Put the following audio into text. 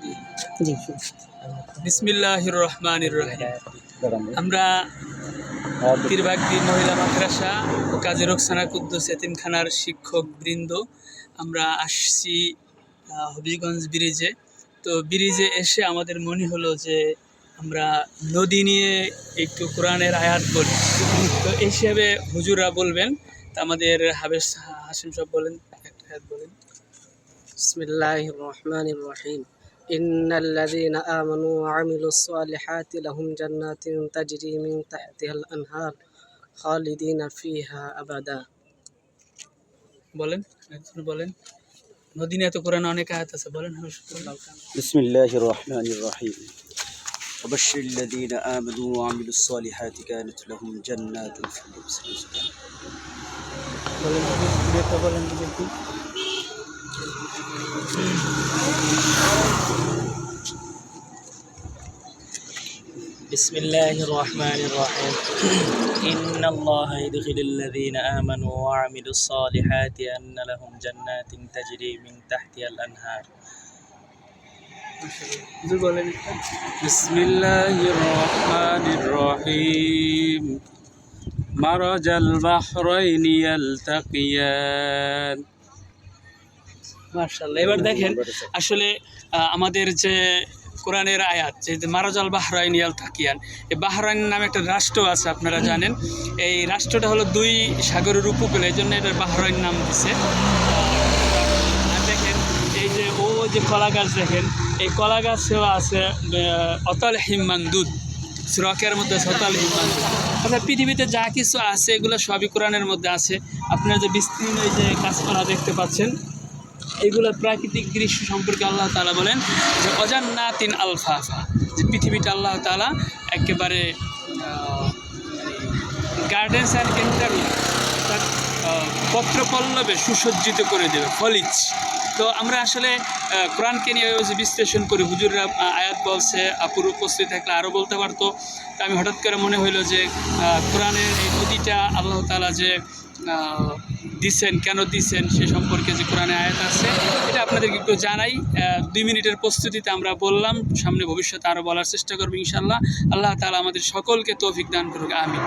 জি। বিসমিল্লাহির রহমানির রহিম। আমরা পীরবাগদি মহিলা মাদ্রাসা ও কাজী রোকসানা কুদ্দুস এতিমখানার শিক্ষক বৃন্দ আমরা আসছি হবিগঞ্জ ব্রিজে। তো ব্রিজে এসে আমাদের মনে হলো যে আমরা নদী নিয়ে একটু কোরআনের আয়াত বলি। তো এই হিসেবে হুজুরা বলবেন। তা আমাদের হাবেস হাসিম সাহেব বলেন, একটা আয়াত বলেন। বিসমিল্লাহির রহমানির রহিম। ইন্নাল্লাযীনা আমানু ওয়া আমিলুস সালিহাতি লাহুম জান্নাতুন তাজরি মিন তাহতিহাল আনহার খালিদিনা ফিহা আবাদা। বলেন, বলেন। নদী নিয়ে তো কোরআনে অনেক আয়াত আছে, বলেন। বিসমিল্লাহির রহমানির রহিম। وبشر الذين آمنوا وعملوا الصالحات كانت لهم جنات الفردوس نزلا। بسم الله الرحمن الرحيم. إن الله يدخل الذين آمنوا وعملوا الصالحات أن لهم جنات تجري من تحتها الأنهار. بسم الله الرحمن الرحيم. مرج البحرين يلتقيان. মাশাআল্লাহ। এবার দেখেন, আসলে আমাদের যে কোরআনের আয়াত যে মারাজাল বাহরাইন ইয়ালতাকিয়ান, এই বাহরাইন নামে একটা রাষ্ট্র আছে, আপনারা জানেন। এই রাষ্ট্রটা হলো দুই সাগরের উপকূল, এই জন্য এটার বাহরাইন নাম দিছে। আর দেখেন এই যে যে কলা গাছ, দেখেন এই কলা গাছেও আছে অতল হিম্মান্দুদ, শ্রকের মধ্যে আছে অতল হিম্মান্দুদ। অর্থাৎ পৃথিবীতে যা কিছু আছে এগুলো সবই কোরআনের মধ্যে আছে। আপনারা যে বিস্তীর্ণ এই যে গাছপালা দেখতে পাচ্ছেন, এগুলো প্রাকৃতিক দৃশ্য সম্পর্কে আল্লাহ তাআলা বলেন যে অজান্নাতিন আলফাফা, যে পৃথিবীটা আল্লাহ তাআলা একেবারে গার্ডেন্স অ্যান্ড ইন্টারভিউ, অর্থাৎ পত্রপল্লবে সুসজ্জিত করে দেবে, ফলিজ। তো আমরা আসলে কোরআনকে নিয়ে যে বিশ্লেষণ করি, হুজুররা আয়াত বলছে, আপুর উপস্থিত থাকলে আরও বলতে পারতো। তো আমি হঠাৎ করে মনে হইলো যে কোরআনের এই নদীটা আল্লাহ তাআলা যে দিচ্ছেন, কেন দিচ্ছেন সে সম্পর্কে যে কোরআনে আয়াত আছে, এটা আপনাদেরকে একটু জানাই। 2 মিনিটের প্রস্তুতিতে আমরা বললাম, সামনে ভবিষ্যতে আরও বলার চেষ্টা করবো ইনশাআল্লাহ। আল্লাহ তাআলা আমাদের সকলকে তৌফিক দান করুক, আমিন।